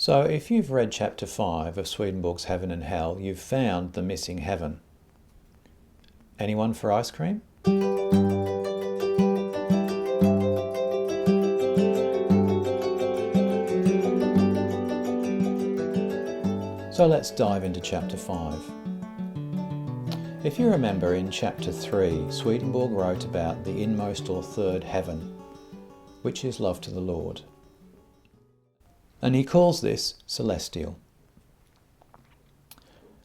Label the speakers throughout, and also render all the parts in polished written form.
Speaker 1: So if you've read chapter 5 of Swedenborg's Heaven and Hell, you've found the missing heaven. Anyone for ice cream? So let's dive into chapter 5. If you remember, in chapter 3, Swedenborg wrote about the inmost or third heaven, which is love to the Lord. And he calls this celestial.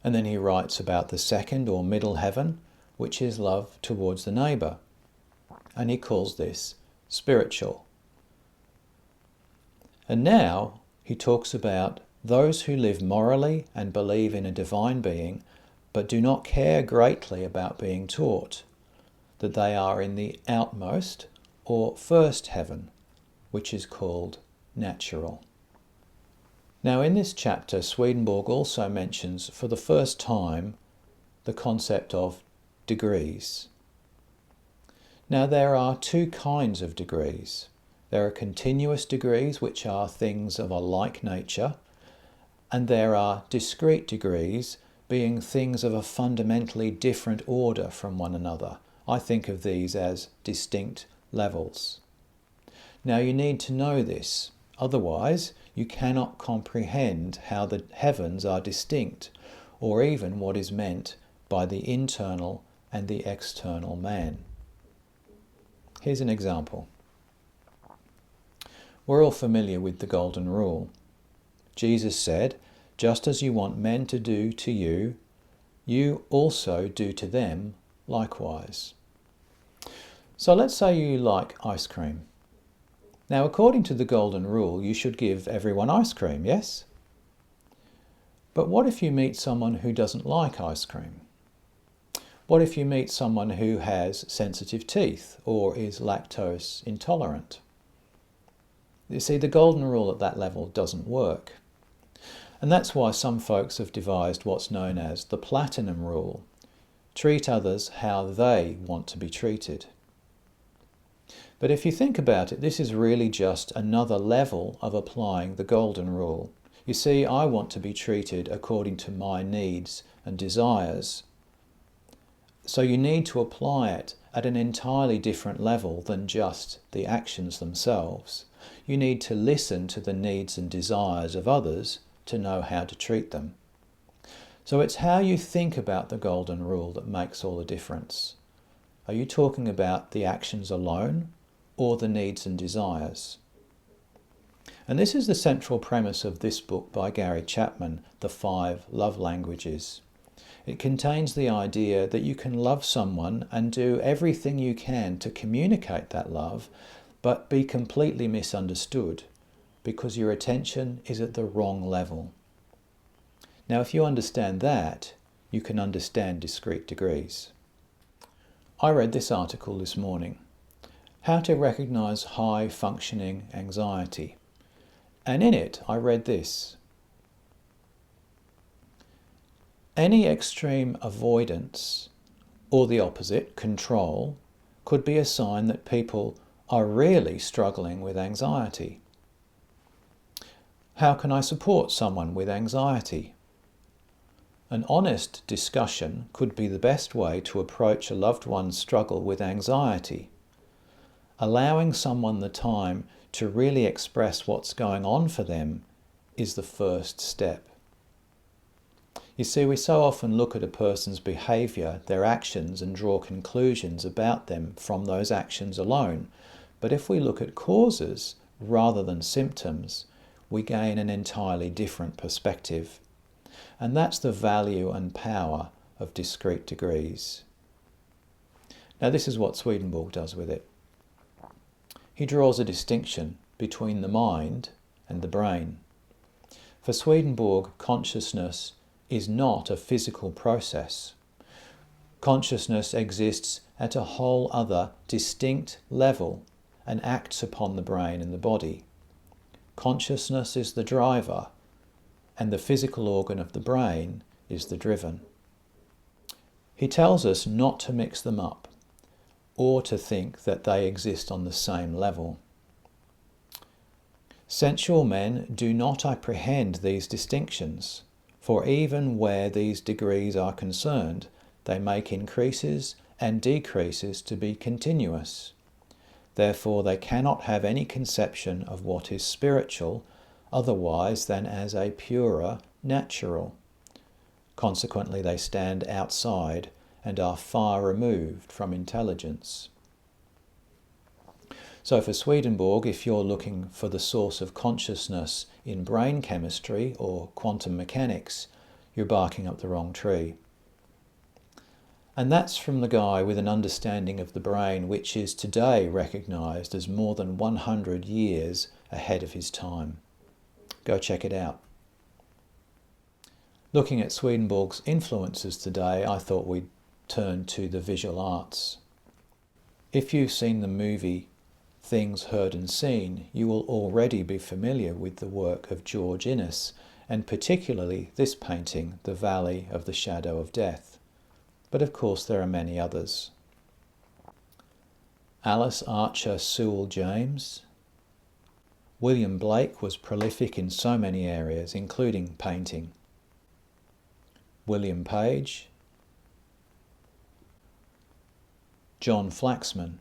Speaker 1: And then he writes about the second or middle heaven, which is love towards the neighbour. And he calls this spiritual. And now he talks about those who live morally and believe in a divine being, but do not care greatly about being taught, that they are in the outmost or first heaven, which is called natural. Now in this chapter, Swedenborg also mentions for the first time the concept of degrees. Now there are two kinds of degrees. There are continuous degrees, which are things of a like nature, and there are discrete degrees, being things of a fundamentally different order from one another. I think of these as distinct levels. Now you need to know this, otherwise you cannot comprehend how the heavens are distinct, or even what is meant by the internal and the external man. Here's an example. We're all familiar with the Golden Rule. Jesus said, "Just as you want men to do to you, you also do to them likewise." So let's say you like ice cream. Now, according to the Golden Rule, you should give everyone ice cream, yes? But what if you meet someone who doesn't like ice cream? What if you meet someone who has sensitive teeth or is lactose intolerant? You see, the Golden Rule at that level doesn't work. And that's why some folks have devised what's known as the Platinum Rule. Treat others how they want to be treated. But if you think about it, this is really just another level of applying the Golden Rule. You see, I want to be treated according to my needs and desires. So you need to apply it at an entirely different level than just the actions themselves. You need to listen to the needs and desires of others to know how to treat them. So it's how you think about the Golden Rule that makes all the difference. Are you talking about the actions alone or the needs and desires? And this is the central premise of this book by Gary Chapman, The 5 Love Languages. It contains the idea that you can love someone and do everything you can to communicate that love, but be completely misunderstood because your attention is at the wrong level. Now, if you understand that, you can understand discrete degrees. I read this article this morning, How to Recognize High Functioning Anxiety. And in it, I read this. Any extreme avoidance, or the opposite, control, could be a sign that people are really struggling with anxiety. How can I support someone with anxiety? An honest discussion could be the best way to approach a loved one's struggle with anxiety. Allowing someone the time to really express what's going on for them is the first step. You see, we so often look at a person's behaviour, their actions, and draw conclusions about them from those actions alone. But if we look at causes rather than symptoms, we gain an entirely different perspective. And that's the value and power of discrete degrees. Now, this is what Swedenborg does with it. He draws a distinction between the mind and the brain. For Swedenborg, consciousness is not a physical process. Consciousness exists at a whole other distinct level and acts upon the brain and the body. Consciousness is the driver, and the physical organ of the brain is the driven. He tells us not to mix them up, or to think that they exist on the same level. Sensual men do not apprehend these distinctions, for even where these degrees are concerned, they make increases and decreases to be continuous. Therefore they cannot have any conception of what is spiritual otherwise than as a purer natural. Consequently they stand outside and are far removed from intelligence. So for Swedenborg, if you're looking for the source of consciousness in brain chemistry or quantum mechanics, you're barking up the wrong tree. And that's from the guy with an understanding of the brain which is today recognised as more than 100 years ahead of his time. Go check it out. Looking at Swedenborg's influences today, I thought we'd turn to the visual arts. If you've seen the movie Things Heard and Seen, you will already be familiar with the work of George Inness, and particularly this painting, The Valley of the Shadow of Death. But of course there are many others. Alice Archer Sewell James. William Blake was prolific in so many areas, including painting. William Page. John Flaxman.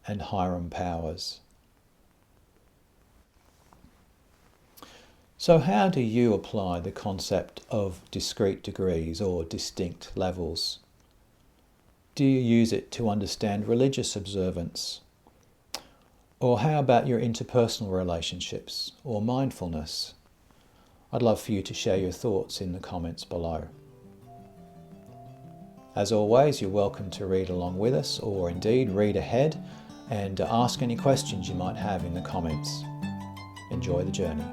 Speaker 1: And Hiram Powers. So how do you apply the concept of discrete degrees or distinct levels? Do you use it to understand religious observance? Or how about your interpersonal relationships or mindfulness? I'd love for you to share your thoughts in the comments below. As always, you're welcome to read along with us, or indeed read ahead and ask any questions you might have in the comments. Enjoy the journey.